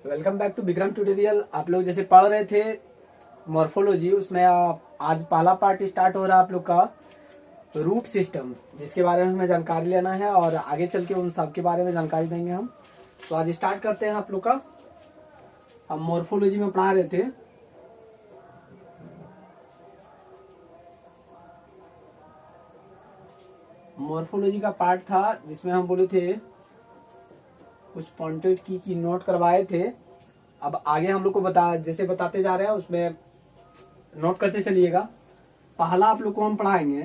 Welcome back to Vikram tutorial. आप लोग जैसे पढ़ रहे थे मॉर्फोलॉजी, उसमें आज पहला पार्ट स्टार्ट हो रहा है आप लोग का रूट सिस्टम, जिसके बारे में हमें जानकारी लेना है और आगे चल के उन सब के बारे में जानकारी देंगे हम। तो आज स्टार्ट करते हैं आप लोग का। हम मॉर्फोलॉजी में पढ़ा रहे थे मॉर्फोलॉजी का पार्ट था जिसमें हम बोले थे कुछ पॉइंटेड की नोट करवाए थे। अब आगे हम लोग को जैसे बताते जा रहे हैं उसमें नोट करते चलिएगा। पहला आप लोग को हम पढ़ाएंगे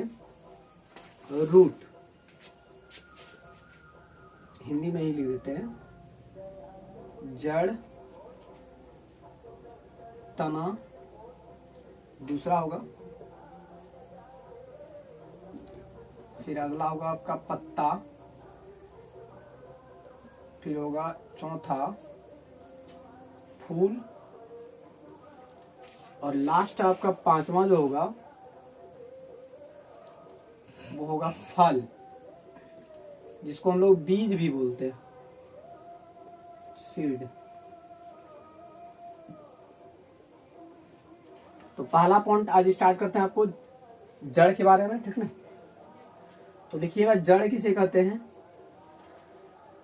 रूट, हिंदी में ही लिख देते हैं, जड़, तना। दूसरा होगा, फिर अगला होगा आपका पत्ता, फिर होगा चौथा फूल, और लास्ट आपका पांचवा जो होगा वो होगा फल, जिसको हम लोग बीज भी बोलते हैं, सीड। तो पहला पॉइंट आज स्टार्ट करते हैं आपको जड़ के बारे में, ठीक ना। तो लिखिएगा जड़ किसे कहते हैं।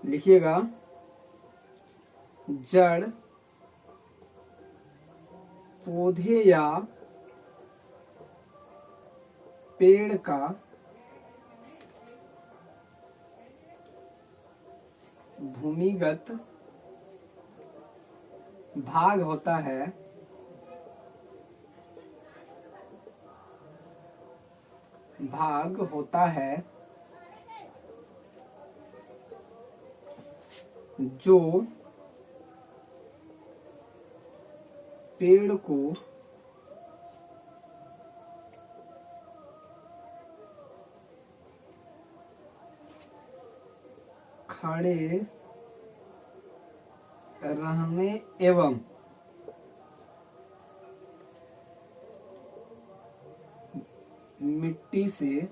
लिखिएगा जड़ पौधे या पेड़ का भूमिगत भाग होता है जो पेड़ को खड़े रहने एवं मिट्टी से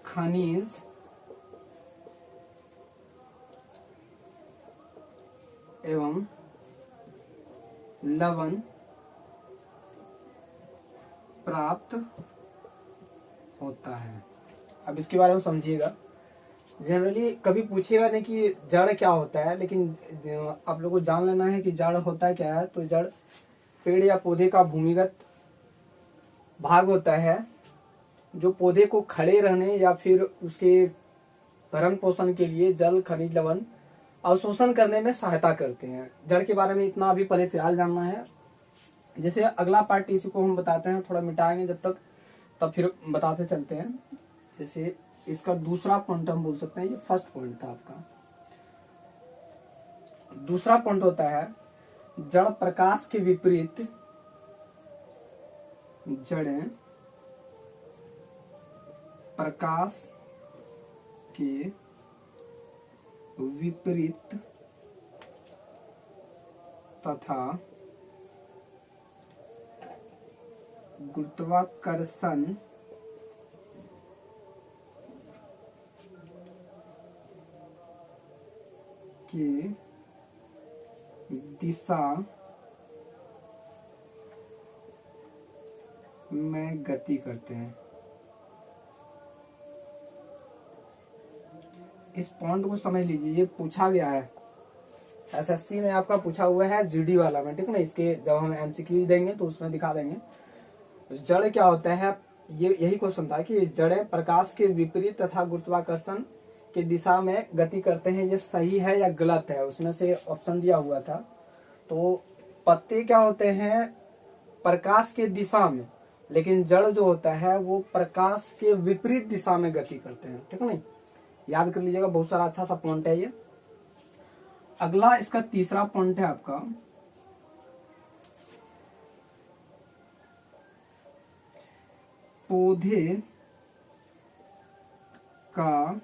खनिज एवं लवण प्राप्त होता है। अब इसके बारे में समझिएगा। जनरली कभी पूछेगा नहीं कि जड़ क्या होता है, लेकिन आप लोगों को जान लेना है कि जड़ होता है क्या है। तो जड़ पेड़ या पौधे का भूमिगत भाग होता है जो पौधे को खड़े रहने या फिर उसके भरण पोषण के लिए जल, खनिज, लवण अवशोषण करने में सहायता करते हैं। जड़ के बारे में इतना अभी पहले फिलहाल जानना है। जैसे अगला पार्ट इसी को हम बताते हैं, थोड़ा मिटाएंगे जब तक, तब फिर बताते चलते हैं। जैसे इसका दूसरा पॉइंट हम बोल सकते हैं, ये फर्स्ट पॉइंट था आपका। दूसरा पॉइंट होता है जड़ प्रकाश के विपरीत, जड़ें प्रकाश के विपरीत तथा गुरुत्वाकर्षण की दिशा में गति करते हैं। इस पॉइंट को समझ लीजिए, ये पूछा गया है एसएससी में, आपका पूछा हुआ है जीडी वाला में, ठीक ना। इसके जब हम एमसीक्यू देंगे तो उसमें दिखा देंगे। तो जड़ क्या होता है, ये यही क्वेश्चन था कि जड़ें प्रकाश के विपरीत तथा गुरुत्वाकर्षण की दिशा में गति करते हैं, ये सही है या गलत है, उसमें से ऑप्शन दिया हुआ था। तो पत्ते क्या होते हैं, प्रकाश के दिशा में, लेकिन जड़ जो होता है वो प्रकाश के विपरीत दिशा में गति करते हैं, ठीक है। याद कर लीजिएगा, बहुत सारा अच्छा सा पॉइंट है ये। अगला इसका तीसरा पॉइंट है आपका पौधे का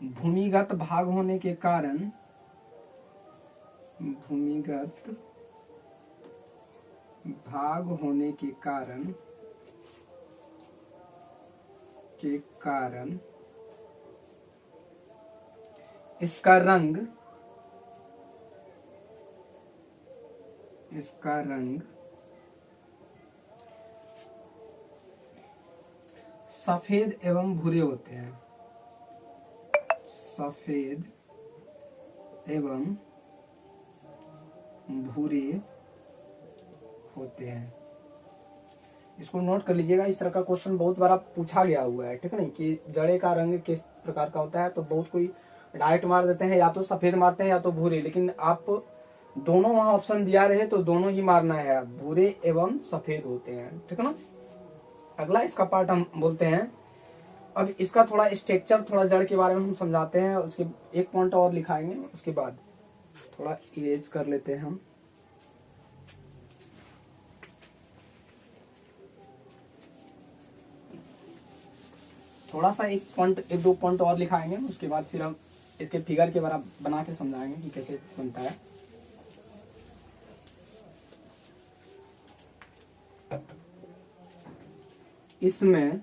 भूमिगत भाग होने के कारण इसका रंग सफेद एवं भूरे होते हैं। सफेद एवं भूरे होते हैं। इसको नोट कर लीजिएगा, इस तरह का क्वेश्चन बहुत बार पूछा गया हुआ है, ठीक है नहीं, कि जड़े का रंग किस प्रकार का होता है। तो बहुत कोई डायरेक्ट मार देते हैं, या तो सफेद मारते हैं या तो भूरे, लेकिन आप दोनों वहां ऑप्शन दिया रहे तो दोनों ही मारना है, भूरे एवं सफेद होते हैं, ठीक है ना। अगला इसका पार्ट हम बोलते हैं। अब इसका थोड़ा स्ट्रक्चर, थोड़ा जड़ के बारे में हम समझाते हैं, उसके एक पॉइंट और लिखाएंगे, उसके बाद थोड़ा इरेज कर लेते हैं हम। थोड़ा सा एक दो पॉइंट और लिखाएंगे, उसके बाद फिर हम इसके फिगर के बारे बना के समझाएंगे कि कैसे बनता है। इसमें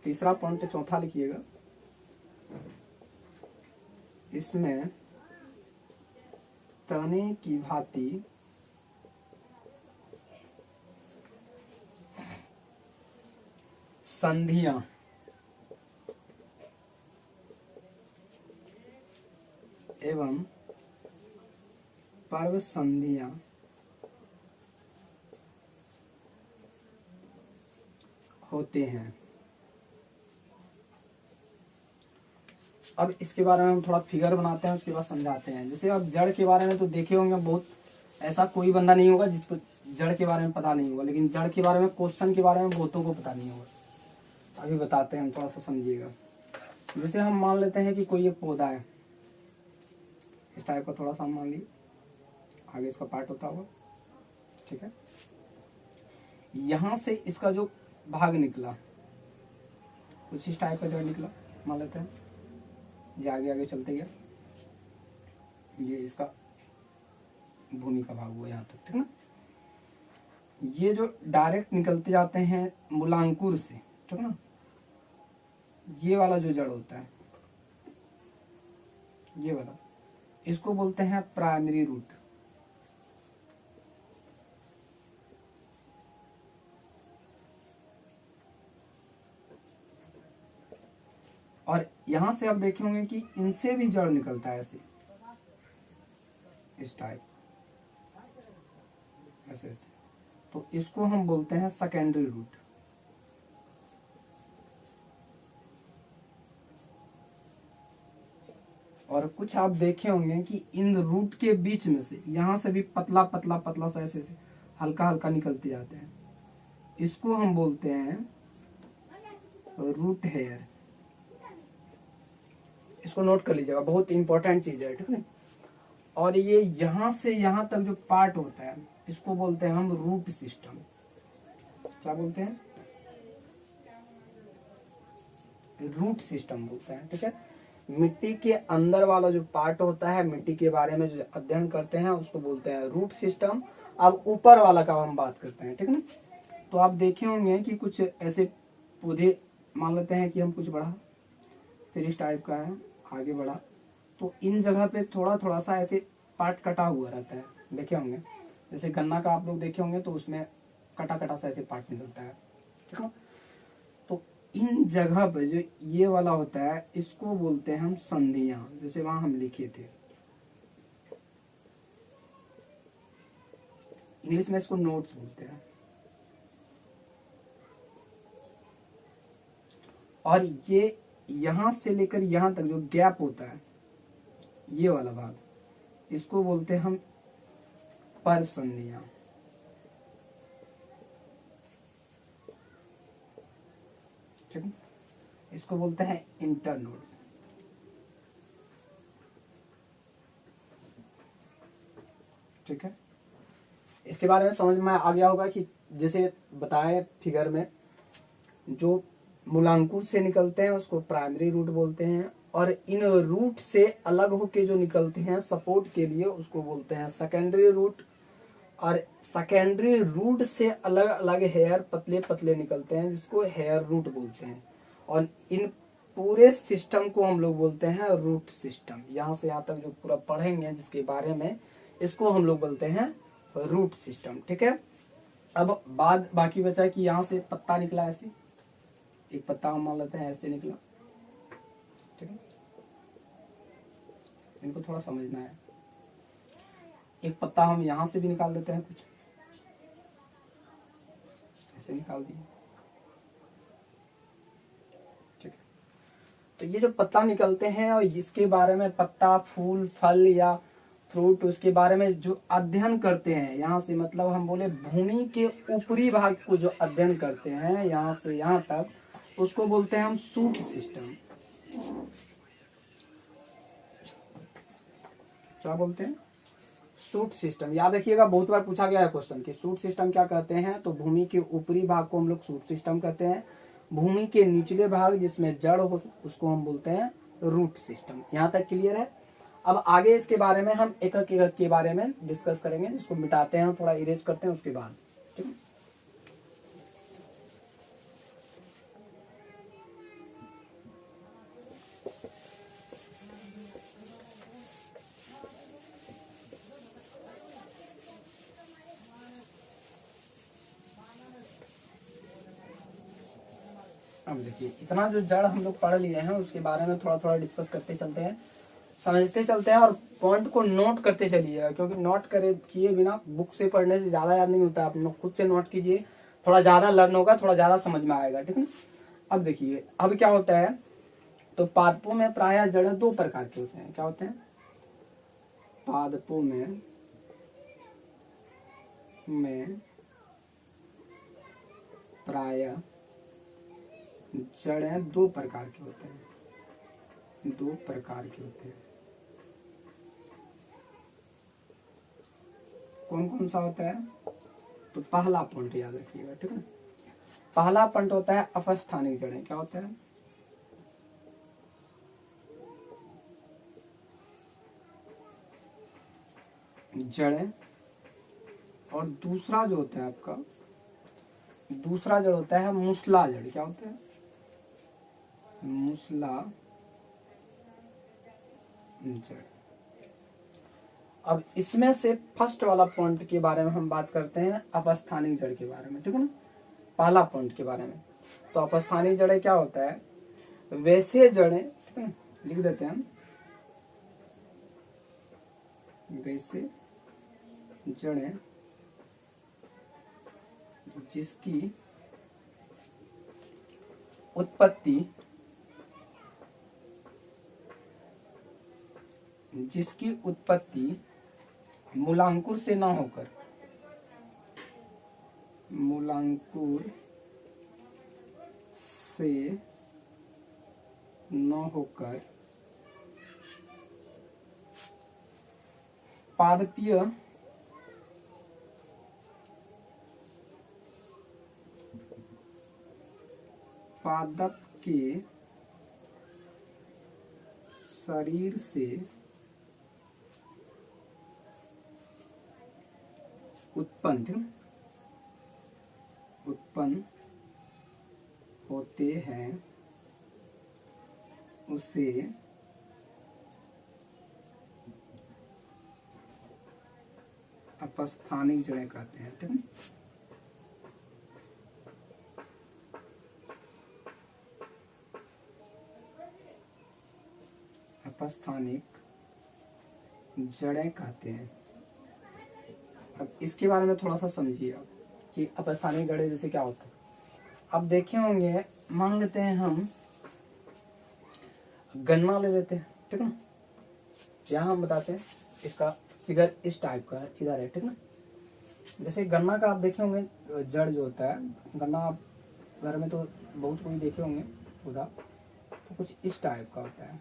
तीसरा पॉइंट, चौथा लिखिएगा। इसमें तने की भांति संधियां एवं पर्व संधियां होते हैं। अब इसके बारे में हम थोड़ा फिगर बनाते हैं, उसके बाद समझाते हैं। जैसे अब जड़ के बारे में तो देखे होंगे, बहुत ऐसा कोई बंदा नहीं होगा जिसको जड़ के बारे में पता नहीं होगा, लेकिन जड़ के बारे में, क्वेश्चन के बारे में बहुतों को पता नहीं होगा। अभी बताते हैं हम, थोड़ा सा समझिएगा। जैसे हम मान लेते हैं कि कोई एक पौधा है, इस टाइप का, थोड़ा सा मान लीजिए, आगे इसका पार्ट होता होगा, ठीक है। यहां से इसका जो भाग निकला, कुछ इस टाइप का जड़ निकला, मान लेते हैं। ये आगे आगे चलते गया, ये इसका भूमि का भाग हुआ यहाँ तक, ठीक है ना। ये जो डायरेक्ट निकलते जाते हैं मूलांकुर से, ठीक है ना, ये वाला जो जड़ होता है, ये वाला, इसको बोलते हैं प्राइमरी रूट। और यहां से आप देखे होंगे कि इनसे भी जड़ निकलता है, ऐसे इस टाइप, ऐसे ऐसे, तो इसको हम बोलते हैं सेकेंडरी रूट। और कुछ आप देखे होंगे कि इन रूट के बीच में से, यहां से भी पतला पतला पतला सा ऐसे हल्का हल्का निकलते जाते हैं, इसको हम बोलते हैं रूट हेयर। इसको नोट कर लीजिएगा, बहुत इंपॉर्टेंट चीज है, ठीक है। और ये यहां से यहां तक जो पार्ट होता है, इसको बोलते हैं हम रूट सिस्टम। क्या बोलते हैं? रूट सिस्टम बोलते हैं, ठीक है। मिट्टी के अंदर वाला जो पार्ट होता है, मिट्टी के बारे में जो अध्ययन करते हैं, उसको बोलते हैं रूट सिस्टम। अब ऊपर वाला का हम बात करते हैं, ठीक है ना। तो आप देखे होंगे कि कुछ ऐसे पौधे, मान लेते हैं कि हम कुछ बढ़ा, फिर इस टाइप का है, आगे बढ़ा, तो इन जगह पे थोड़ा थोड़ा सा ऐसे पार्ट कटा हुआ रहता है, देखे होंगे। जैसे गन्ना का आप लोग देखे होंगे तो उसमें कटा कटा सा ऐसे पार्ट निकलता है, ठीक है। तो इन जगह पे जो ये वाला होता है, इसको बोलते हैं हम संधियां, जैसे वहां हम लिखे थे, इंग्लिश में इसको नोट्स बोलते हैं। और ये यहां से लेकर यहां तक जो गैप होता है, ये वाला भाग, इसको बोलते हैं हम पर संधियां, ठीक है। इसको बोलते हैं इंटरनोड, ठीक है। इसके बारे में समझ में आ गया होगा कि जैसे बताए फिगर में, जो मूलांकुर से निकलते हैं उसको प्राइमरी रूट बोलते हैं, और इन रूट से अलग होके जो निकलते हैं सपोर्ट के लिए, उसको बोलते हैं सेकेंडरी रूट। और सेकेंडरी रूट से अलग अलग हेयर पतले पतले निकलते हैं, जिसको हेयर रूट बोलते हैं। और इन पूरे सिस्टम को हम लोग बोलते हैं रूट सिस्टम। यहाँ से यहाँ तक जो पूरा पढ़ेंगे जिसके बारे में, इसको हम लोग बोलते हैं रूट सिस्टम। ठीक है, अब बाकी बचा कि यहाँ से पत्ता निकला, ऐसे एक पत्ता हम मान लेते हैं ऐसे निकला। ठीक है, इनको थोड़ा समझना है। एक पत्ता हम यहाँ से भी निकाल देते हैं, कुछ ऐसे निकाल दिए। ठीक है, तो ये जो पत्ता निकलते हैं और इसके बारे में पत्ता, फूल, फल या फ्रूट, उसके बारे में जो अध्ययन करते हैं, यहाँ से मतलब हम बोले भूमि के ऊपरी भाग को जो अध्ययन करते हैं यहाँ से यहाँ तक, उसको बोलते हैं हम शूट सिस्टम। क्या बोलते हैं? Shoot system. याद रखिएगा, बहुत बार पूछा गया है क्वेश्चन कि शूट सिस्टम क्या कहते हैं। तो भूमि के ऊपरी भाग को हम लोग शूट सिस्टम कहते हैं। भूमि के निचले भाग जिसमें जड़ हो उसको हम बोलते हैं रूट सिस्टम। यहाँ तक क्लियर है? अब आगे इसके बारे में हम एक एक के बारे में डिस्कस करेंगे, जिसको मिटाते हैं, थोड़ा इरेज करते हैं उसके बाद। ठीक है, अब देखिए, इतना जो जड़ हम लोग पढ़ लिए हैं उसके बारे में थोड़ा थोड़ा डिस्कस करते चलते हैं, समझते चलते हैं, और पॉइंट को नोट करते चलिएगा, क्योंकि नोट करे किए बिना बुक से पढ़ने से ज्यादा याद नहीं होता है। आप लोग खुद से नोट कीजिए, थोड़ा ज्यादा लर्न होगा, थोड़ा ज्यादा समझ में आएगा। ठीक है, अब देखिए अब क्या होता है, तो पादपों में प्रायः जड़ें दो प्रकार के होते हैं। क्या होते हैं? पादपों में प्रायः जड़ें दो प्रकार के होते हैं। दो प्रकार के होते हैं। कौन कौन सा होता है? तो पहला पॉइंट याद रखिएगा। ठीक है, पहला पॉइंट होता है अपस्थानिक जड़ें। क्या होता है? जड़ें। और दूसरा जो होता है आपका, दूसरा जड़ होता है मूसला जड़। क्या होता है? मूसला जड़। अब इसमें से फर्स्ट वाला पॉइंट के बारे में हम बात करते हैं, अपस्थानिक जड़ के बारे में। ठीक है ना, पहला पॉइंट के बारे में। तो अपस्थानिक जड़ें क्या होता है? वैसे जड़ें, ठीक है, लिख देते हैं हम, वैसे जड़ें जिसकी उत्पत्ति मूलांकुर से ना होकर, मूलांकुर से न होकर पादपीय पादप के शरीर से उत्पन्न होते हैं, उसे अपस्थानिक जड़ें कहते हैं। ठीक है, अपस्थानिक जड़ें कहते हैं। अब इसके बारे में थोड़ा सा समझिए आप कि अपस्थानिक जड़ें जैसे क्या होता है। अब देखे होंगे, मान लेते हैं हम गन्ना ले लेते हैं। ठीक है ना, यहाँ हम बताते हैं, इसका फिगर इस टाइप का है, इधर है। ठीक है ना, जैसे गन्ना का आप देखे होंगे जड़ जो होता है, गन्ना आप घर में तो बहुत कोई देखे होंगे पौधा, तो कुछ इस टाइप का होता है,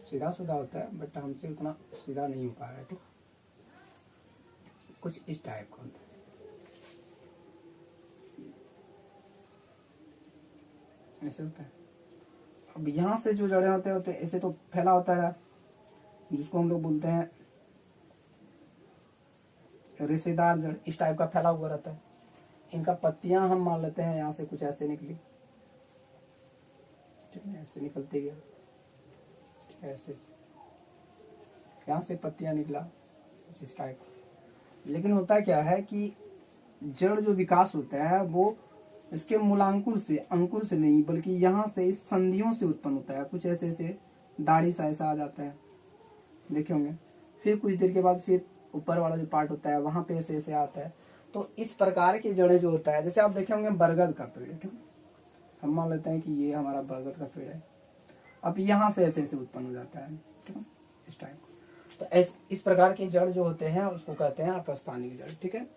सीधा सुधा होता है, बट हमसे उतना सीधा नहीं हो पा रहा है। ठीक, कुछ इस टाइप का होता है, ऐसे होता है। अब यहाँ से जो जड़ें होते हैं ऐसे तो फैला होता है, जिसको हम लोग बोलते हैं रेशेदार जड़, इस टाइप का फैला हुआ रहता है। इनका पत्तियां हम मान लेते हैं यहाँ से कुछ ऐसे निकली, ठीक है, ऐसे निकलते गया, ऐसे यहाँ से पत्तियां निकला इस टाइप। लेकिन होता क्या है कि जड़ जो विकास होता है वो इसके मूलांकुर से, अंकुर से नहीं, बल्कि यहाँ से इस संधियों से उत्पन्न होता है। कुछ ऐसे ऐसे दाढ़ी सा ऐसा आ जाता है, देखे होंगे। फिर कुछ देर के बाद फिर ऊपर वाला जो पार्ट होता है वहां पे ऐसे ऐसे आता है। तो इस प्रकार की जड़ें जो होता है, जैसे आप देखे होंगे बरगद का पेड़, ठीक है, हम मान लेते हैं कि ये हमारा बरगद का पेड़ है। अब यहाँ से ऐसे ऐसे उत्पन्न हो जाता है, ठीक है, इस टाइप। तो इस प्रकार के जड़ जो होते हैं उसको कहते हैं अपस्थानिक जड़, ठीक है।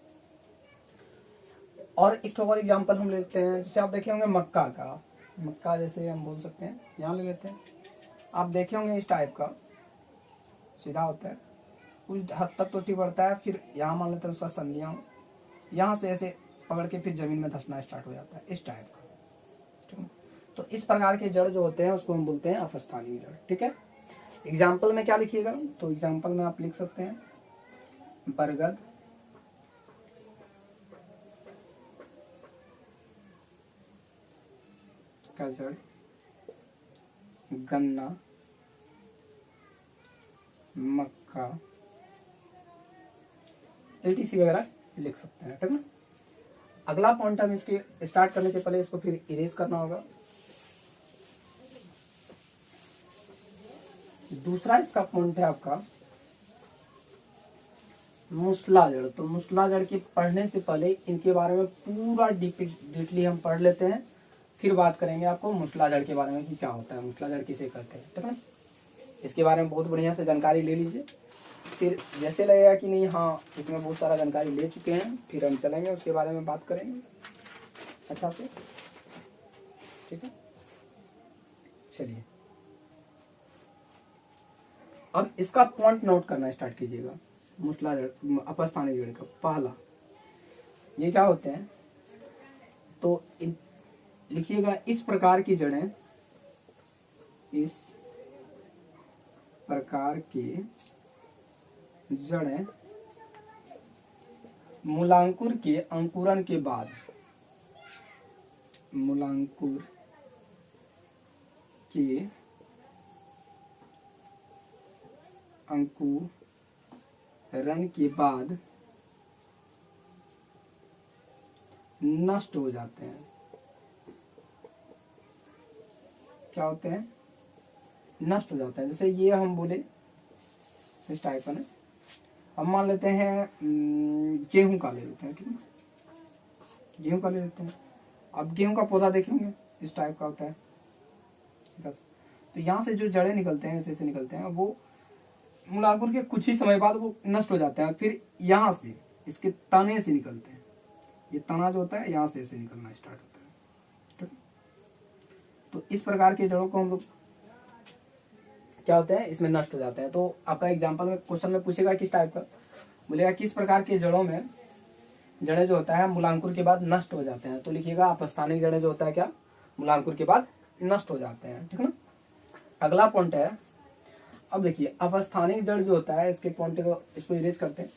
और एक और एग्जाम्पल हम लेते हैं, जैसे आप देखे होंगे मक्का का, मक्का जैसे हम बोल सकते हैं, यहाँ ले लेते हैं। आप देखे होंगे इस टाइप का सीधा होता है, कुछ हद तक टूटी पड़ता है, फिर यहाँ मान लेते हैं उसका संधियाँ, यहाँ से ऐसे पकड़ के फिर जमीन में धंसना स्टार्ट हो जाता है, इस टाइप का, ठीक है। तो इस प्रकार के जड़ जो होते हैं उसको हम बोलते हैं अपस्थानिक जड़, ठीक है। एग्जाम्पल में क्या लिखिएगा, तो एग्जाम्पल में आप लिख सकते हैं बरगद, का जड़, गन्ना, मक्का, etc वगैरह लिख सकते हैं, ठीक है। अगला पॉइंट हम इसके स्टार्ट करने के पहले इसको फिर इरेज करना होगा। दूसरा इसका पॉइंट है आपका मूसलाजड़। तो मूसलाजड़ के पढ़ने से पहले इनके बारे में पूरा डीपली हम पढ़ लेते हैं, फिर बात करेंगे आपको मूसलाजड़ के बारे में कि क्या होता है, मूसलाजड़ किसे कहते हैं, ठीक है। इसके बारे में बहुत बढ़िया से जानकारी ले लीजिए, फिर जैसे लगेगा कि नहीं हाँ इसमें बहुत सारा जानकारी ले चुके हैं, फिर हम चलेंगे उसके बारे में बात करेंगे अच्छा से, ठीक है। चलिए अब इसका पॉइंट नोट करना स्टार्ट कीजिएगा। मूसलाजड़ अपस्थानिक जड़ का पहला ये क्या होते हैं, तो लिखिएगा इस प्रकार की जड़ें, इस प्रकार की जड़ें मूलांकुर के अंकुरण के बाद, मूलांकुर के अंकुरण के बाद नष्ट हो जाते हैं। क्या होते हैं, नष्ट हो जाता है। जैसे ये हम बोले इस टाइप का ना, हम मान लेते हैं गेहूं का ले लेते हैं, ठीक है, गेहूं का ले लेते हैं। अब गेहूं का पौधा देखेंगे इस टाइप का होता है, तो यहाँ से जो जड़ें निकलते हैं ऐसे निकलते हैं, वो मूलांकुर के कुछ ही समय बाद वो नष्ट हो जाते हैं। फिर यहाँ से इसके तने से निकलते हैं, ये तना जो होता है यहाँ से ऐसे निकलना स्टार्ट होता है, ठीक। तो इस प्रकार के जड़ों को हम लोग क्या होते हैं, इसमें नष्ट हो जाते हैं। तो आपका एग्जाम्पल में क्वेश्चन में पूछेगा किस टाइप का, बोलेगा किस प्रकार के जड़ों में जड़ें जो होता है मूलांकुर के बाद नष्ट हो जाते हैं, तो लिखिएगा अपस्थानिक जड़ें जो होता है क्या, मूलांकुर के बाद नष्ट हो जाते हैं, ठीक है ना। अगला पॉइंट है, अब देखिए अपस्थानिक जड़ जो होता है, इसके पॉइंट को इसको इरेज करते हैं।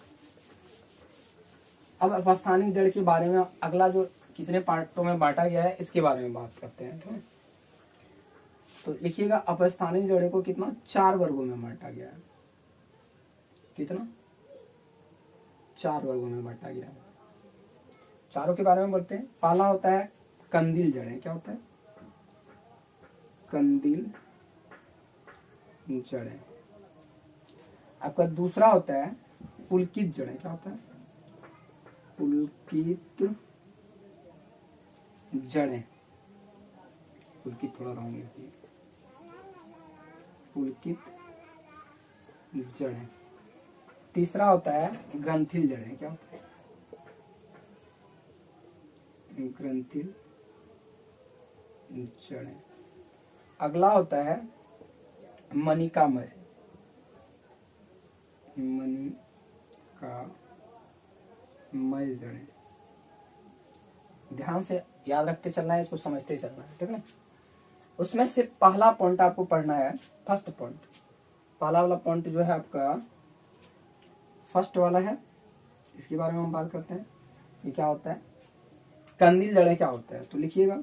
अब अपस्थानिक जड़ के बारे में अगला जो कितने पार्टों में बांटा गया है इसके बारे में बात करते हैं, ठीक है। तो लिखिएगा अपस्थानिक जड़ों को कितना, 4 वर्गों में बांटा गया है। कितना, 4 वर्गों में बांटा गया है। चारों के बारे में बढ़ते हैं। पहला होता है कंदील जड़ें। क्या होता है, कंदील जड़ें। आपका दूसरा होता है पुलकित जड़ें। क्या होता है, पुलकित जड़ें। पुलकित थोड़ा रॉन्ग लिखिए, पुलकित जड़ें। तीसरा होता है ग्रंथिल जड़ें। क्या होता है, ग्रंथिल जड़ें। अगला होता है मणिकामय, मणिकामय जड़ें। ध्यान से याद रखते चलना है, इसको समझते चलना है, ठीक है ना। उसमें से पहला पॉइंट आपको पढ़ना है, फर्स्ट पॉइंट। पहला वाला पॉइंट जो है आपका फर्स्ट वाला है, इसके बारे में हम बात करते हैं। ये क्या होता है, कंदील जड़ें क्या होता है, तो लिखिएगा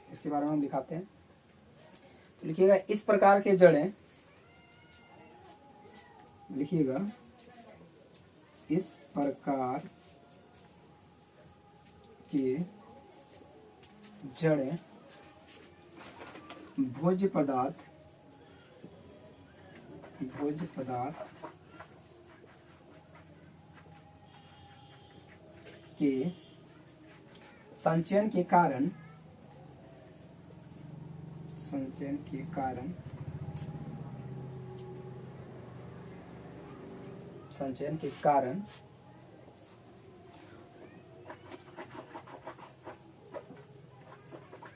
इसके बारे में हम दिखाते हैं। लिखिएगा इस प्रकार के जड़ें, लिखिएगा इस प्रकार के जड़ें भोज्य पदार्थ के संचयन के कारण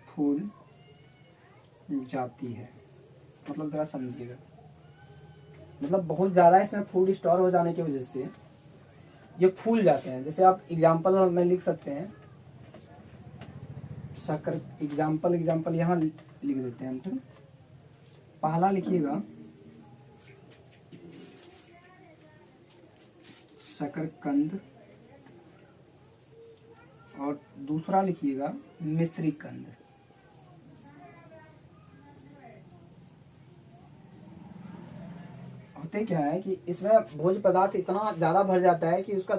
फूल जाती है। मतलब जरा समझिएगा, मतलब बहुत ज्यादा इसमें फूड स्टोर हो जाने की वजह से ये फूल जाते हैं। जैसे आप एग्जाम्पल में लिख सकते हैं, शक्कर एग्जाम्पल यहाँ लिख देते हैं हम। तो पहला लिखिएगा शकरकंद और दूसरा लिखिएगा मिश्रीकंद। होते क्या है कि इसमें भोज्य पदार्थ इतना ज्यादा भर जाता है कि उसका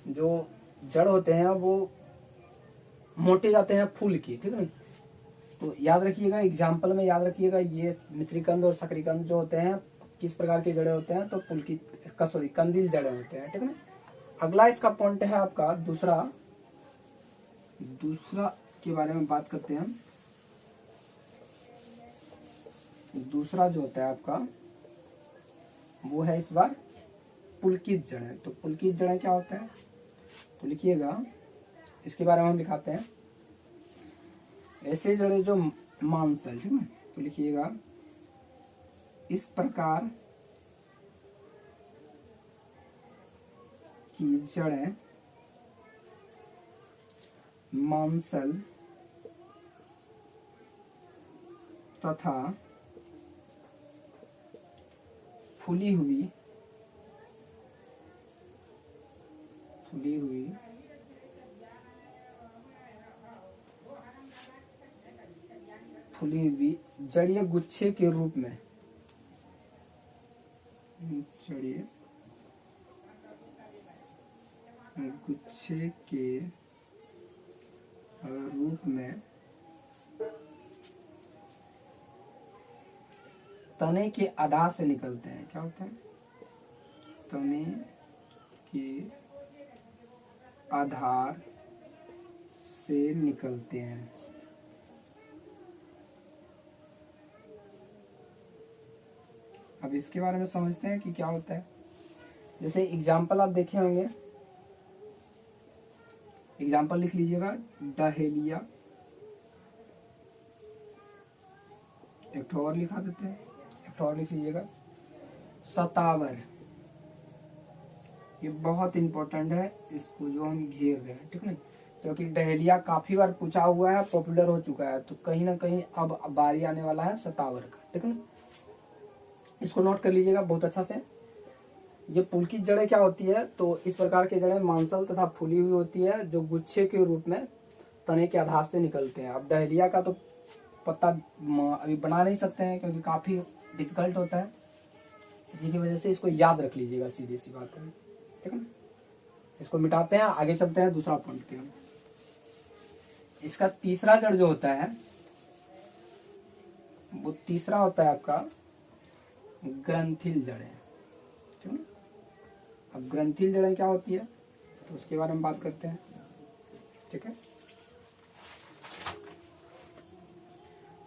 जो जड़ होते हैं वो मोटे जाते हैं फूल की, ठीक है। तो याद रखिएगा, एग्जाम्पल में याद रखिएगा, ये मिश्रीकंद और शकरीकंद जो होते हैं किस प्रकार के जड़े होते हैं, तो फूल की कंदील जड़े होते हैं, ठीक है। अगला इसका पॉइंट है आपका दूसरा के बारे में बात करते हैं हम। दूसरा जो होता है आपका वो है इस बार पुलकित जड़ें। तो पुलकित जड़ें क्या होता है, तो लिखिएगा इसके बारे में हम दिखाते हैं। ऐसे जड़ें जो मांसल, ठीक है, तो लिखिएगा इस प्रकार की जड़ें मांसल तथा फूली हुई जड़ीय गुच्छे के रूप में तने के आधार से निकलते हैं। क्या होता है, तने के आधार से निकलते हैं। अब इसके बारे में समझते हैं कि क्या होता है। जैसे एग्जाम्पल आप देखे होंगे, एग्जाम्पल लिख लीजिएगा डहेलिया, एक और लिखा देते हैं, एक और लिख लीजिएगा सतावर। ये बहुत इंपॉर्टेंट है, इसको जो हम घेर रहे हैं, ठीक है, क्योंकि डहेलिया काफी बार पूछा हुआ है, पॉपुलर हो चुका है, तो कहीं ना कहीं अब बारी आने वाला है सतावर का, ठीक है। इसको नोट कर लीजिएगा बहुत अच्छा से। ये पुलकित जड़ें क्या होती है, तो इस प्रकार की जड़ें मांसल तथा फूली हुई होती है, जो गुच्छे के रूप में तने के आधार से निकलते हैं। अब डहेलिया का तो पत्ता अभी बना नहीं सकते हैं क्योंकि काफी डिफिकल्ट होता है, इसी की वजह से इसको याद रख लीजिएगा, सीधी सी बात है, ठीक है। इसको मिटाते हैं, आगे चलते हैं दूसरा पॉइंट पे। इसका तीसरा जड़ जो होता है वो तीसरा होता है आपका ग्रंथिल जड़ें, ठीक है। अब ग्रंथिल जड़ें क्या होती है, तो उसके बारे में बात करते हैं, ठीक है।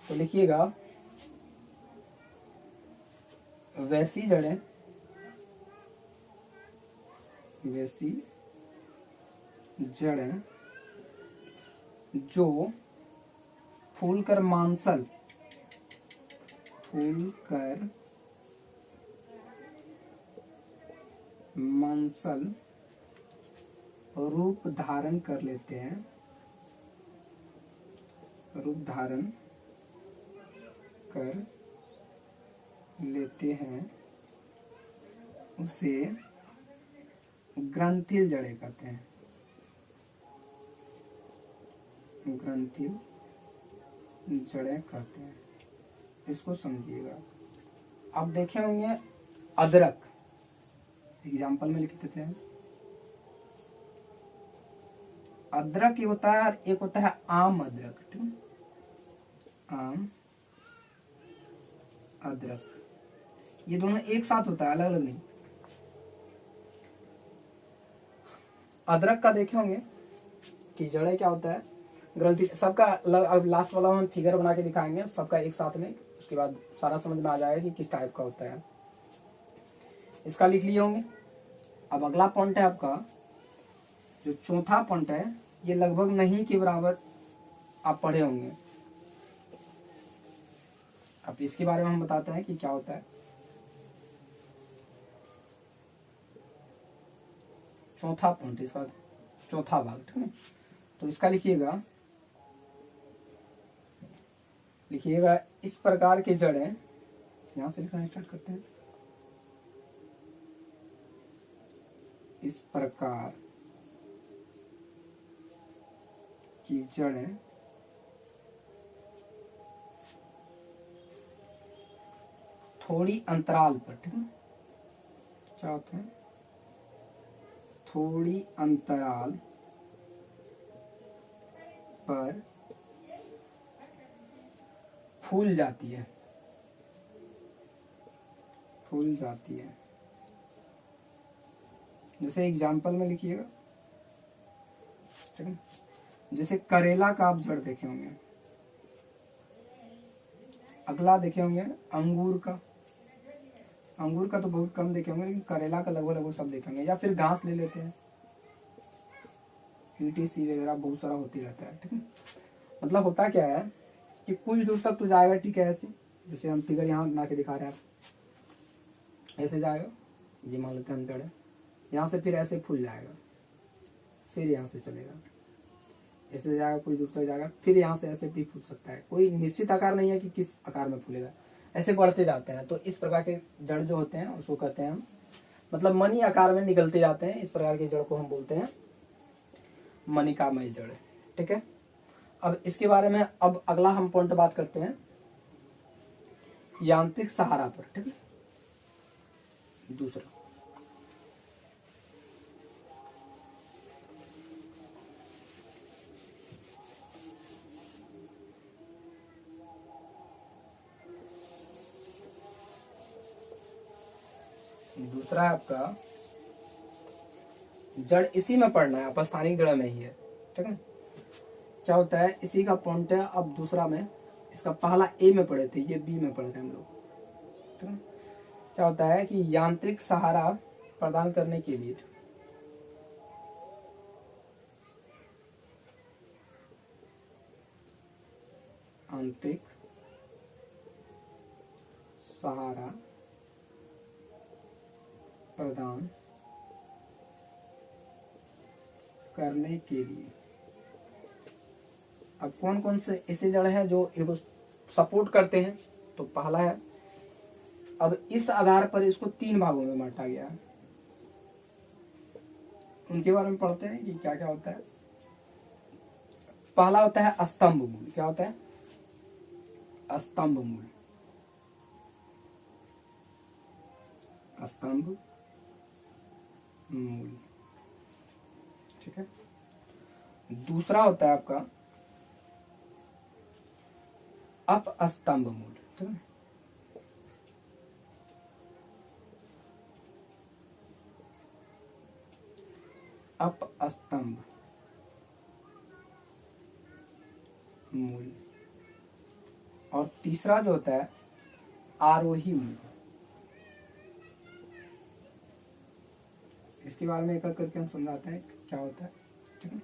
तो लिखिएगा वैसी जड़ें जो फूलकर मांसल रूप धारण कर लेते हैं, उसे ग्रंथिल जड़ें कहते हैं। ग्रंथिल जड़ें कहते हैं। इसको समझिएगा। आप देखे होंगे अदरक, एग्जाम्पल में लिख देते हैं। अदरक एक होता है और एक होता है आम अदरक, ठीक है। आम अदरक, ये दोनों एक साथ होता है, अलग अलग नहीं। अदरक का देखे होंगे कि जड़ें क्या होता है, ग्रंथि सबका अब लास्ट वाला हम फिगर बना के दिखाएंगे सबका एक साथ में, उसके बाद सारा समझ में आ जाएगा कि किस टाइप का होता है। इसका लिख लिए होंगे। अब अगला पॉइंट है आपका, जो चौथा पॉइंट है, ये लगभग नहीं के बराबर आप पढ़े होंगे। अब इसके बारे में हम बताते हैं कि क्या होता है। चौथा पॉइंट, इसका चौथा भाग, ठीक है। तो इसका लिखिएगा इस प्रकार के जड़ें, यहां से लिखना स्टार्ट करते हैं। इस प्रकार की जड़ें थोड़ी अंतराल पर, ठीक है, क्या होते हैं, थोड़ी अंतराल पर फूल जाती है, फूल जाती है। जैसे एग्जाम्पल में लिखिएगा, ठीक है। जैसे करेला का आप जड़ देखे होंगे, अगला देखे होंगे अंगूर का, अंगूर का तो बहुत कम देखे होंगे, लेकिन करेला का लगभग लगभग सब देखे होंगे। या फिर घास ले लेते हैं, ETC वगैरह बहुत सारा होती रहता है, ठीक है। मतलब होता क्या है कि कुछ दूर तक तो जाएगा, ठीक है, ऐसे जैसे हम फिगर यहाँ बना के दिखा रहे हैं, ऐसे जाएगा, ये मान लेते हैं हम जड़, यहाँ से फिर ऐसे फूल जाएगा, फिर यहाँ से चलेगा, ऐसे जाएगा, कुछ दूर तक जाएगा, फिर यहाँ से ऐसे भी फूल सकता है। कोई निश्चित आकार नहीं है कि किस आकार में फूलेगा, ऐसे बढ़ते जाते हैं। तो इस प्रकार के जड़ जो होते हैं उसको कहते हैं हम, मतलब मनी आकार में निकलते जाते हैं, इस प्रकार के जड़ को हम बोलते हैं मणिकामय जड़, ठीक है। अब इसके बारे में अब अगला हम पॉइंट बात करते हैं यांत्रिक सहारा पर, ठीक है। दूसरा है आपका जड़, इसी में पढ़ना है, अपस्थानिक जड़ में ही है, ठीक है। क्या होता है, इसी का पॉइंट है। अब दूसरा में, इसका पहला ए में पढ़े थे, ये बी में पढ़ रहे हैं हम लोग, ठीक है। क्या होता है कि यांत्रिक सहारा प्रदान करने के लिए आंतरिक सहारा प्रदान करने के लिए, अब कौन कौन से ऐसे जड़ हैं जो इनको सपोर्ट करते हैं, तो पहला है, अब इस आधार पर इसको 3 भागों में बांटा गया है, उनके बारे में पढ़ते हैं कि क्या क्या होता है। पहला होता है स्तंभ मूल। क्या होता है, स्तंभ मूल, स्तंभ मूल, ठीक है। दूसरा होता है आपका अपस्तंभ मूल, ठीक है। अपस्तंभ मूल। और तीसरा जो होता है आरोही मूल। इसके बारे में एक एक करके हम समझाते हैं क्या होता है, ठीक है।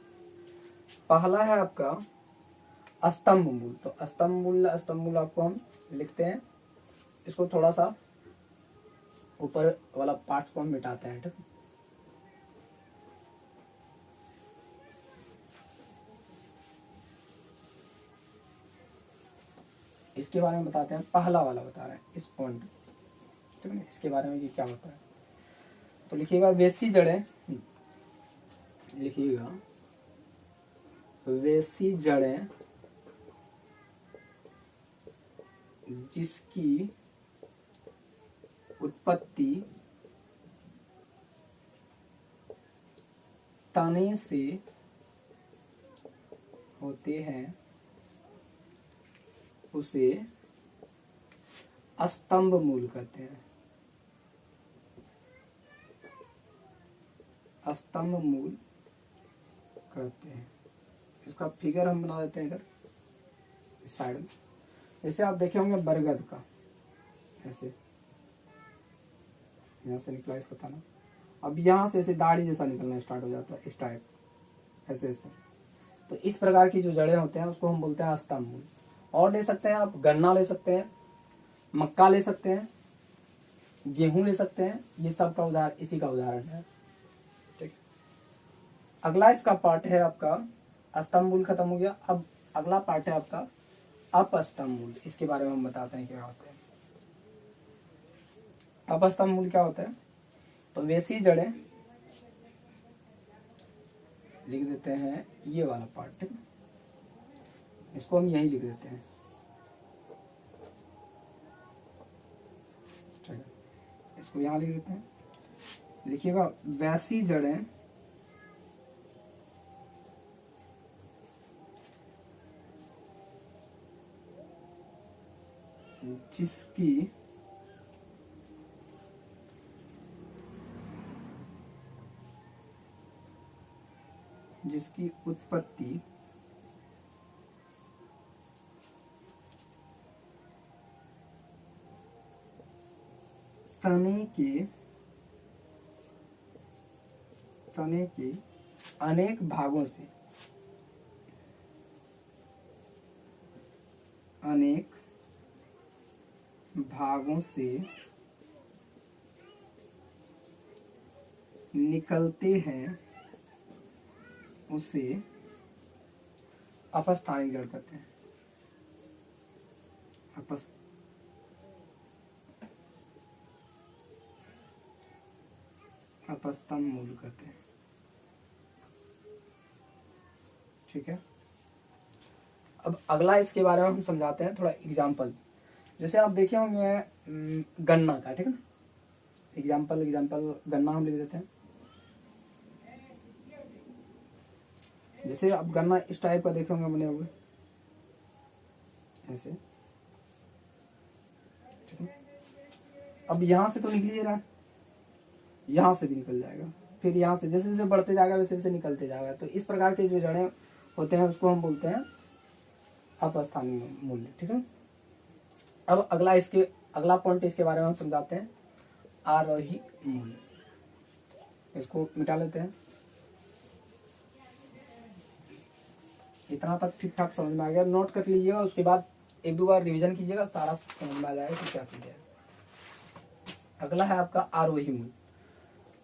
पहला है आपका स्तंभ मूल। तो स्तंभ मूल आपको हम लिखते हैं, इसको थोड़ा सा ऊपर वाला पार्ट को हम मिटाते हैं, ठीक है। इसके बारे में बताते हैं, पहला वाला बता रहे हैं, इस पॉइंट, ठीक है। इसके बारे में कि क्या होता है, तो लिखिएगा वेसी जड़ें, लिखिएगा वेसी जड़ें जिसकी उत्पत्ति तने से होते हैं उसे स्तंभ मूल कहते हैं। स्तंभ मूल कहते हैं। इसका फिगर हम बना देते हैं इधर इस साइड में। जैसे आप देखे होंगे बरगद का, ऐसे यहाँ से निकला इसका तना, अब यहाँ से ऐसे दाढ़ी जैसा निकलना स्टार्ट हो जाता है, इस टाइप, ऐसे ऐसे। तो इस प्रकार की जो जड़ें होते हैं उसको हम बोलते हैं स्तंभ मूल। और ले सकते हैं आप, गन्ना ले सकते हैं, मक्का ले सकते हैं, गेहूं ले सकते हैं, ये सब का उदाहरण, इसी का उदाहरण है। ठीक, अगला इसका पार्ट है आपका स्तंभ मूल, खत्म हो गया। अब अगला पार्ट है आपका अपस्तंभ मूल। इसके बारे में हम बताते हैं क्या होता है। अपस्तंभ मूल क्या होता है? तो वैसी जड़ें, लिख देते हैं ये वाला पार्ट, ठीक है, इसको हम यही लिख देते हैं। चलिए इसको यहाँ लिख देते हैं। लिखिएगा वैसी जड़ें जिसकी उत्पत्ति तने के अनेक भागों से निकलते हैं उसे अपस्थानिक जड़ कहते हैं। अपस्तंभ मूल कहते हैं। ठीक है, अब अगला इसके बारे में हम समझाते हैं थोड़ा एग्जाम्पल। जैसे आप देखे होंगे गन्ना का, ठीक है ना, एग्जाम्पल गन्ना हम लिख देते हैं। जैसे आप गन्ना इस टाइप का देखे होंगे बने हुए ऐसे, ठीक है। अब यहाँ से तो निकल ही रहा है, यहाँ से भी निकल जाएगा, फिर यहाँ से जैसे जैसे बढ़ते जाएगा वैसे वैसे निकलते जाएगा। तो इस प्रकार के जो जड़ें होते हैं उसको हम बोलते हैं अपस्थानिक मूल्य। ठीक है, अब अगला पॉइंट इसके बारे में हम समझाते हैं आरोही मूल्य। इसको मिटा लेते हैं। इतना तक ठीक ठाक समझ में आ गया, नोट कर लीजिएगा, उसके बाद एक दो बार रिवीजन कीजिएगा, सारा समझ में आ जाएगा कि क्या चीज है। अगला है आपका आरोही मूल।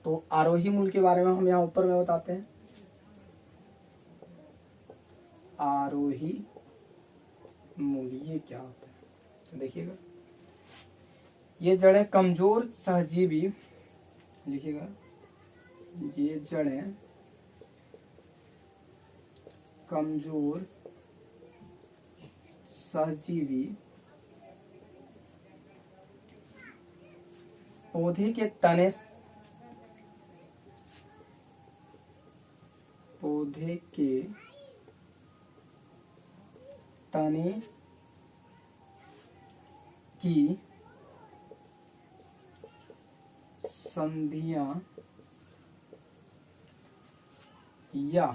तो आरोही मूल के बारे में हम यहाँ ऊपर में बताते हैं। आरोही मूल ये क्या होता है, तो देखिएगा ये जड़ें कमजोर सहजीवी, लिखिएगा ये जड़ें कमजोर सहजीवी पौधे के तने की संधियां या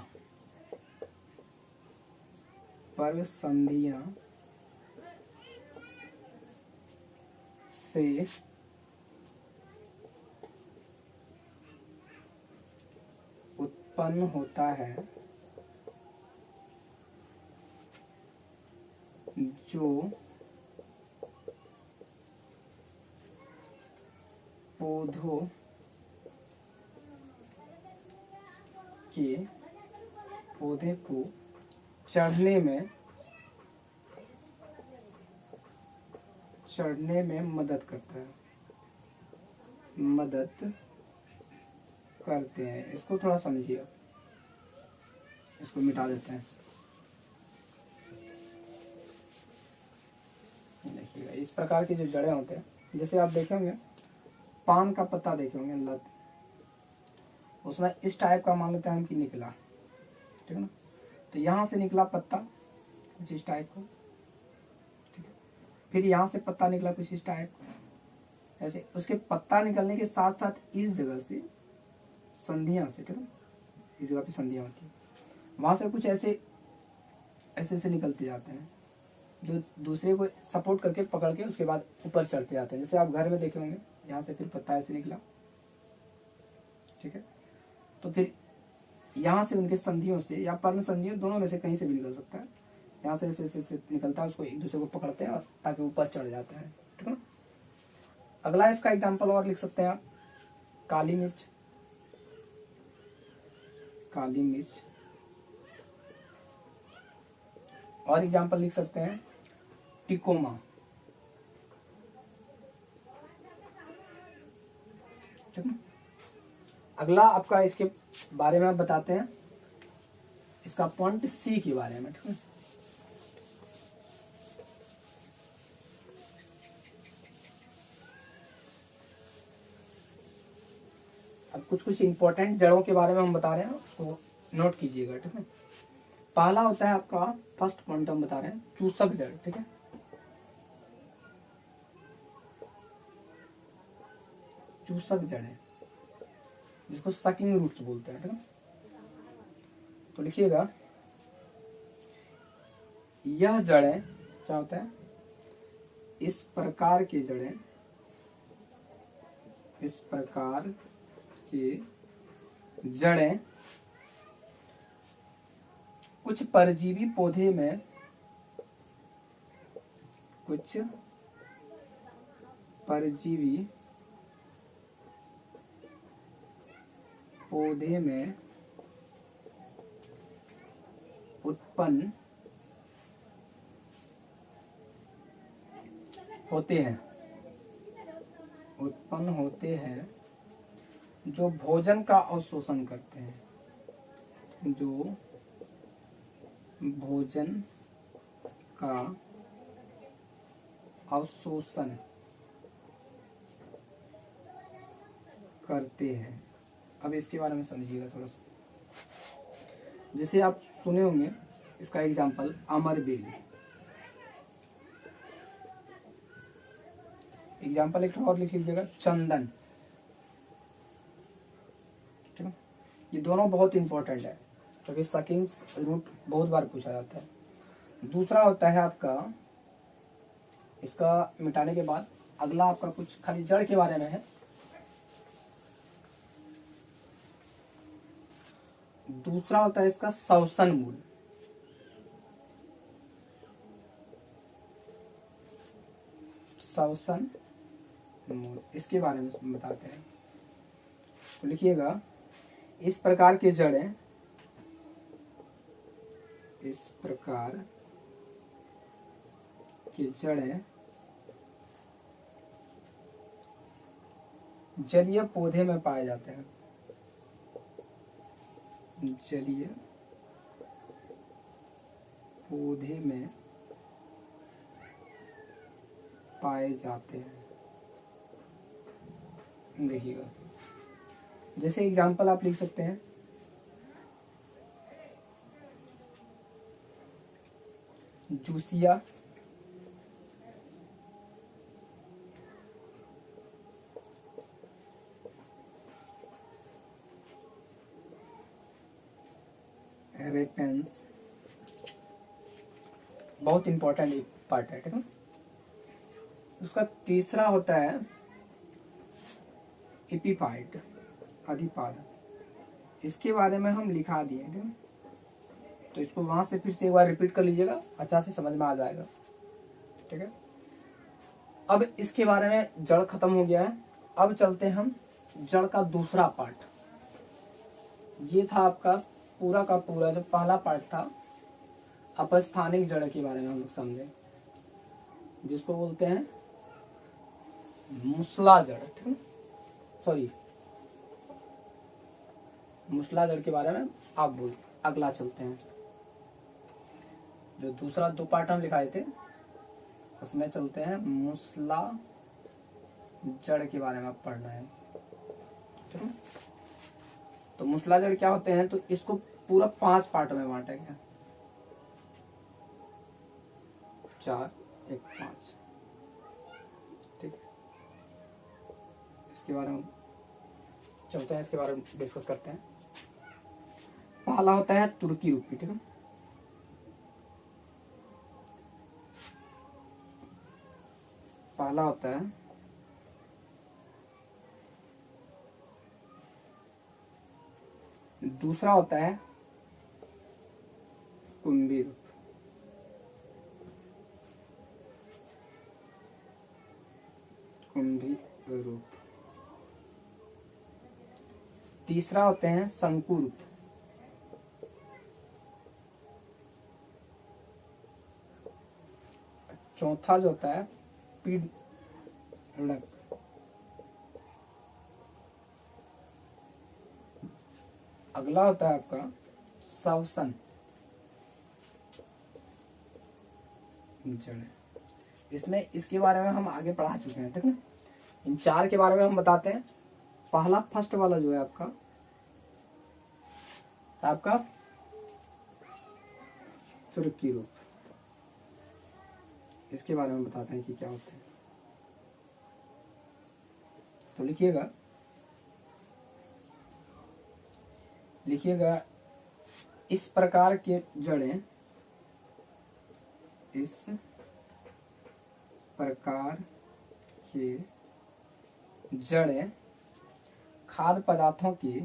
पर्व संधियां से उत्पन्न होता है, जो पौधे को चढ़ने में मदद करते हैं। इसको थोड़ा समझिए, इसको मिटा देते हैं। देखिएगा इस इस प्रकार की जो जड़ें होते हैं, जैसे आप देखे होंगे पान का पत्ता देखे होंगे लत, उसमें इस टाइप का मान लेते हैं हम कि निकला, ठीक है ना। तो यहाँ से निकला पत्ता कुछ इस टाइप का, ठीक है। फिर यहाँ से पत्ता निकला कुछ इस टाइप का, ऐसे उसके पत्ता निकलने के साथ साथ इस जगह से संधियाँ से, ठीक है, इस जगह पे संधियाँ होती है, वहाँ से कुछ ऐसे ऐसे से निकलते जाते हैं जो दूसरे को सपोर्ट करके पकड़ के उसके बाद ऊपर चढ़ते जाते हैं। जैसे आप घर में देखे होंगे यहाँ से फिर पत्ता ऐसे निकला, ठीक है। तो फिर यहाँ से उनके संधियों से या पर्ण संधियों दोनों में से कहीं से भी निकल सकता है, यहाँ से ऐसे ऐसे निकलता है, उसको एक दूसरे को पकड़ते हैं और ताकि ऊपर चढ़ जाते हैं, ठीक है ना। अगला इसका एग्जाम्पल और लिख सकते हैं आप, काली मिर्च, काली मिर्च। और एग्जाम्पल लिख सकते हैं टिकोमा, ठीक है। अगला आपका इसके बारे में आप बताते हैं, इसका पॉइंट सी के बारे में, ठीक है। अब कुछ कुछ इंपॉर्टेंट जड़ों के बारे में हम बता रहे हैं, उसको नोट कीजिएगा, ठीक है। पहला होता है आपका, फर्स्ट पॉइंट हम बता रहे हैं चूसक जड़, ठीक है। चूसक जड़ है जिसको सकिंग रूट्स बोलते हैं, ठीक है। तो लिखिएगा यह जड़ें क्या होता है, इस प्रकार की जड़ें, इस प्रकार की जड़ें कुछ परजीवी पौधे में, कुछ परजीवी पौधे में उत्पन्न होते हैं, उत्पन्न होते हैं, जो भोजन का अवशोषण करते हैं, जो भोजन का अवशोषण करते हैं। अब इसके बारे में समझिएगा थोड़ा सा। जैसे आप सुने होंगे इसका एग्जाम्पल अमरबेल, एग्जाम्पल एक और लिख लीजिएगा चंदन, ठीक है। ये दोनों बहुत इंपॉर्टेंट है क्योंकि सकिंग रूट बहुत बार पूछा जाता है। दूसरा होता है आपका, इसका मिटाने के बाद अगला आपका कुछ खाली जड़ के बारे में है। दूसरा होता है इसका श्वसन मूल, श्वसन मूल, इसके बारे में बताते हैं। तो लिखिएगा इस प्रकार की जड़ें, इस प्रकार की जड़ें जलीय पौधे में पाए जाते हैं, जलीय पौधे में पाए जाते हैं। देखिएगा जैसे एग्जाम्पल आप लिख सकते हैं जूसिया, रेपेंस, बहुत इंपॉर्टेंट एक पार्ट है, ठीक है। उसका तीसरा होता है एपिफाइट, अधिपाद, इसके बारे में हम लिखा दिए, ठीक है। तो इसको वहां से फिर से एक बार रिपीट कर लीजिएगा, अच्छा से समझ में आ जाएगा, ठीक है। अब इसके बारे में जड़ खत्म हो गया है। अब चलते हैं हम जड़ का दूसरा पार्ट। ये था आपका पूरा का पूरा जो पहला पार्ट था, अपस्थानिक जड़ के बारे में हम लोग समझे, जिसको बोलते हैं मूसला जड़, ठीक है। सॉरी, मूसला जड़ के बारे में आप बोल। अगला चलते हैं, जो दूसरा दो पार्ट हम लिखाए थे, उसमें चलते हैं, मूसला जड़ के बारे में आप पढ़ना है, ठीक है। तो मूसला जड़ क्या होते हैं, तो इसको पूरा 5 पार्ट में बांटा गया, 4 1 5, ठीक है। इसके बारे में चलते हैं, इसके बारे में डिस्कस करते हैं। पहला होता है तुर्की रूपी, ठीक है। पहला होता है दूसरा होता है कुंभी रूप, कुंभी रूप। तीसरा होते हैं शंकु रूप, चौथा जो होता है पीढ़क, अगला होता है आपका सवसन जड़। इसमें इसके बारे में हम आगे पढ़ा चुके हैं, ठीक है। इन 4 के बारे में हम बताते हैं। पहला फर्स्ट वाला जो है आपका तुर्की रूप, इसके बारे में बताते हैं कि क्या होते हैं। तो लिखिएगा इस प्रकार के जड़ें, इस प्रकार के जड़ें खाद्य पदार्थों के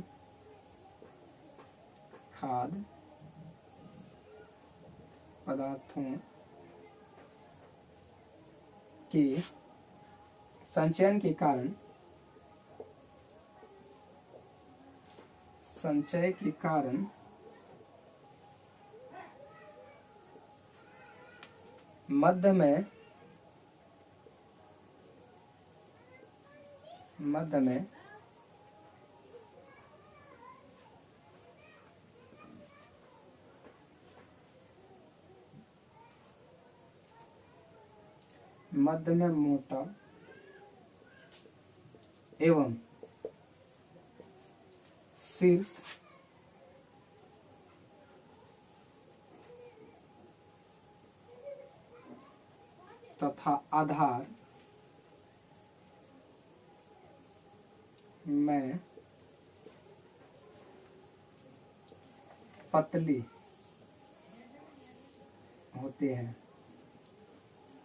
संचय के कारण मध्य में मोटा एवं शीर्ष तथा आधार में पतली होते हैं।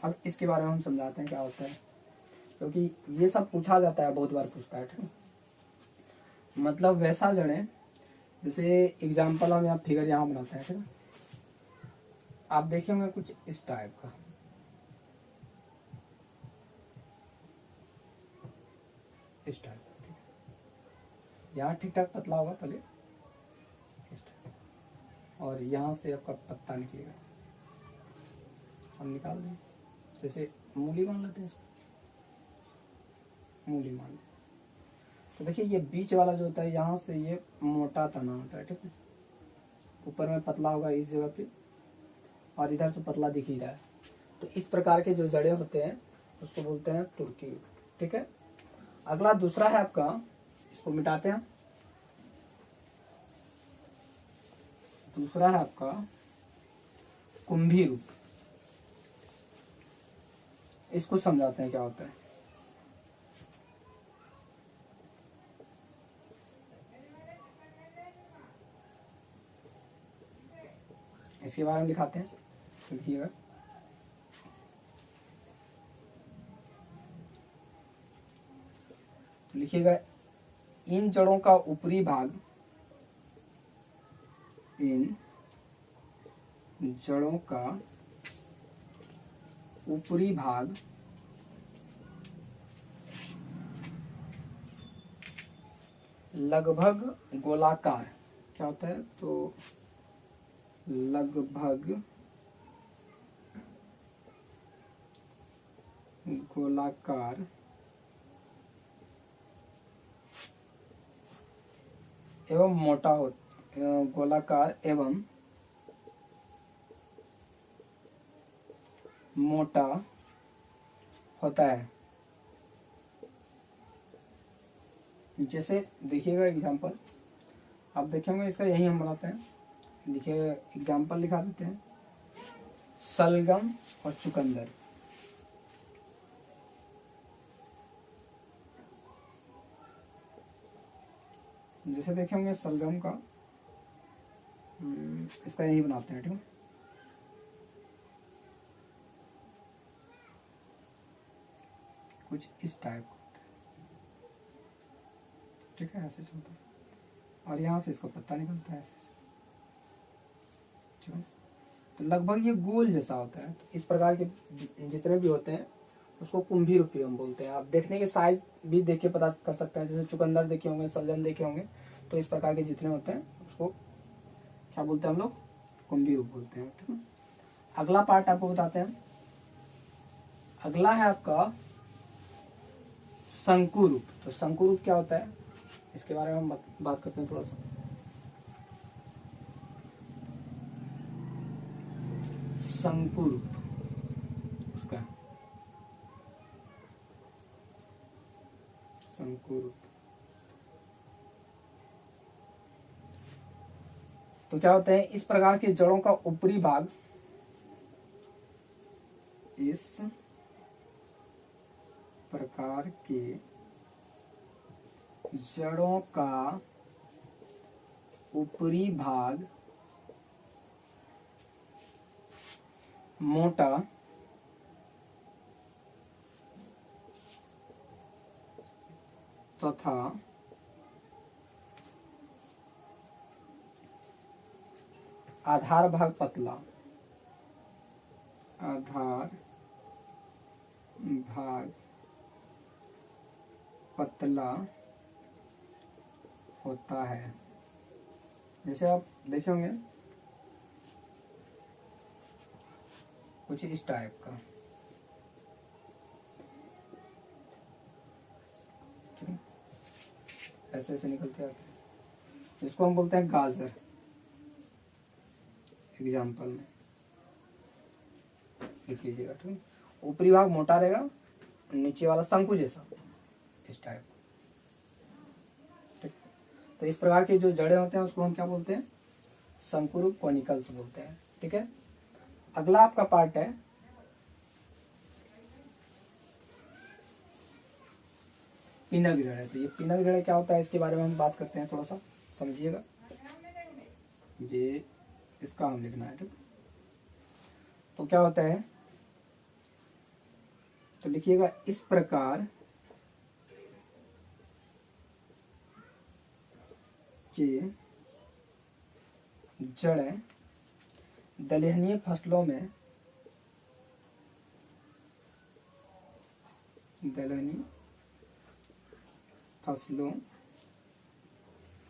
अब इसके बारे में हम समझाते हैं क्या होता है, क्योंकि ये सब पूछा जाता है, बहुत बार पूछता है, ठीक है। मतलब वैसा जड़ें, जैसे एग्जाम्पल हम यहाँ फिगर यहाँ बनाते हैं, ठीक है। आप देखे होंगे कुछ इस टाइप का, इस टाइप का, ठीक है। यहाँ ठीक ठाक पतला होगा पहले, इस टाइप, और यहाँ से आपका पत्ता निकलेगा, हम निकाल दें। जैसे मूली मान लेते हैं इसको, मूली मान लेते। तो देखिए ये बीच वाला जो होता है, यहाँ से ये मोटा तना होता है, ठीक है। ऊपर में पतला होगा इस जगह पे, और इधर तो पतला दिख ही रहा है। तो इस प्रकार के जो जड़ें होते हैं उसको बोलते हैं तुर्की, ठीक है। अगला दूसरा है आपका, इसको मिटाते हैं, दूसरा है आपका कुंभी रूप। इसको समझाते हैं क्या होता है। इसके बारे में दिखाते हैं, लिखिएगा। लिखिएगा इन जड़ों का ऊपरी भाग, इन जड़ों का ऊपरी भाग लगभग गोलाकार, क्या होता है, तो लगभग गोलाकार एवं मोटा हो, गोलाकार एवं मोटा होता है। जैसे देखिएगा एग्जाम्पल, आप देखेंगे इसका यही हम बनाते हैं, लिखिएगा एग्जाम्पल लिखा देते हैं, सलगम और चुकंदर। जैसे देखेंगे सलगम का इसका यही बनाते हैं, ठीक है। कुछ इस टाइप का होता है, ठीक है, ऐसे चलता है और यहाँ से इसका पत्ता निकलता है ऐसे, ठीक है। तो लगभग ये गोल जैसा होता है। तो इस प्रकार के जितने भी होते हैं उसको कुंभी रूपी हम बोलते हैं। आप देखने के साइज भी देख के पता कर सकते हैं, जैसे चुकंदर देखे होंगे, सलगम देखे होंगे, तो इस प्रकार के जितने होते हैं उसको क्या बोलते हैं हम लोग, कुंभी रूप बोलते हैं, ठीक है। अगला पार्ट आपको बताते हैं, अगला है आपका शंकु रूप। तो शंकु रूप क्या होता है इसके बारे में हम बात करते हैं थोड़ा सा। शंकु रूप उसका, शंकु रूप तो क्या होते हैं, इस प्रकार की जड़ों का ऊपरी भाग, इस प्रकार के जड़ों का ऊपरी भाग मोटा तथा आधार भाग पतला, आधार भाग पतला होता है। जैसे आप देखे होंगे कुछ इस टाइप का, ऐसे ऐसे निकलते आते हैं, जिसको हम बोलते हैं गाजर। एग्जाम्पल में लिख लीजिएगा, ठीक है। ऊपरी भाग मोटा रहेगा, नीचे वाला शंकु जैसा इस टाइप, ठीक। तो इस प्रकार के जो जड़ें होते हैं उसको हम क्या बोलते हैं, शंकुरूप कॉनिकल्स बोलते हैं, ठीक है। अगला आपका पार्ट है पिनक जड़। तो ये पिनक जड़ क्या होता है इसके बारे में हम बात करते हैं, थोड़ा सा समझिएगा। ये इसका हम लिखना है, ठीक। तो क्या होता है, तो लिखिएगा इस प्रकार के जड़ें दलहनीय फसलों में, दलहनी फसलों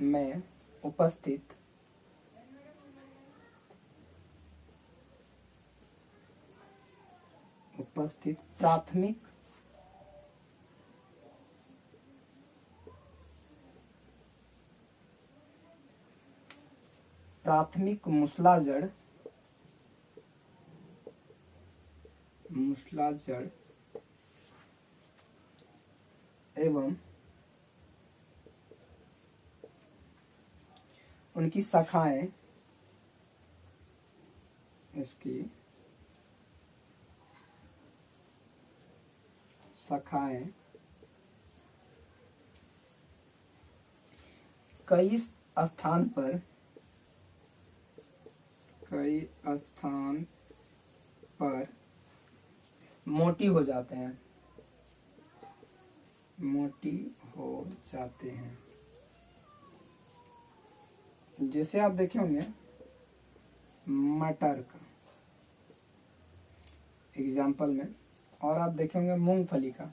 में उपस्थित प्राथमिक मूसलाजड़ एवं उनकी शाखाएं, इसकी शाखाएं कई स्थान पर मोटी हो जाते हैं, जैसे आप देखे होंगे मटर का एग्जाम्पल में, और आप देखेंगे मूंगफली का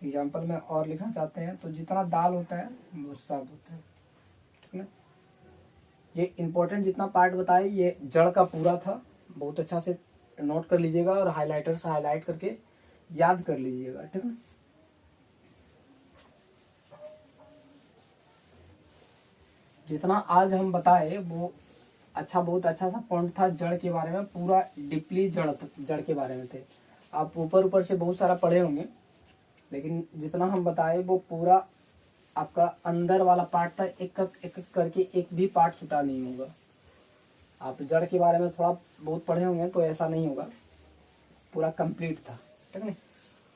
एग्जाम्पल में, और लिखना चाहते हैं तो जितना दाल होता है वो सब होता है, ठीक है। ये इम्पोर्टेंट जितना पार्ट बताए ये जड़ का पूरा था, बहुत अच्छा से नोट कर लीजिएगा और हाइलाइटर से हाईलाइट करके याद कर लीजिएगा, ठीक है। जितना आज हम बताए वो बहुत अच्छा सा पॉइंट था जड़ के बारे में, पूरा डीपली जड़ के बारे में थे। आप ऊपर ऊपर से बहुत सारा पढ़े होंगे, लेकिन जितना हम बताए वो पूरा आपका अंदर वाला पार्ट था, एक एक करके एक भी पार्ट छुटा नहीं होगा। आप जड़ के बारे में थोड़ा बहुत पढ़े होंगे तो ऐसा नहीं होगा, पूरा कंप्लीट था, ठीक नहीं।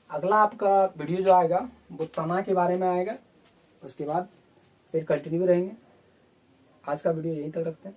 अगला आपका वीडियो जो आएगा वो तना के बारे में आएगा, उसके बाद फिर कंटिन्यू रहेंगे। आज का वीडियो यहीं तक रखते हैं।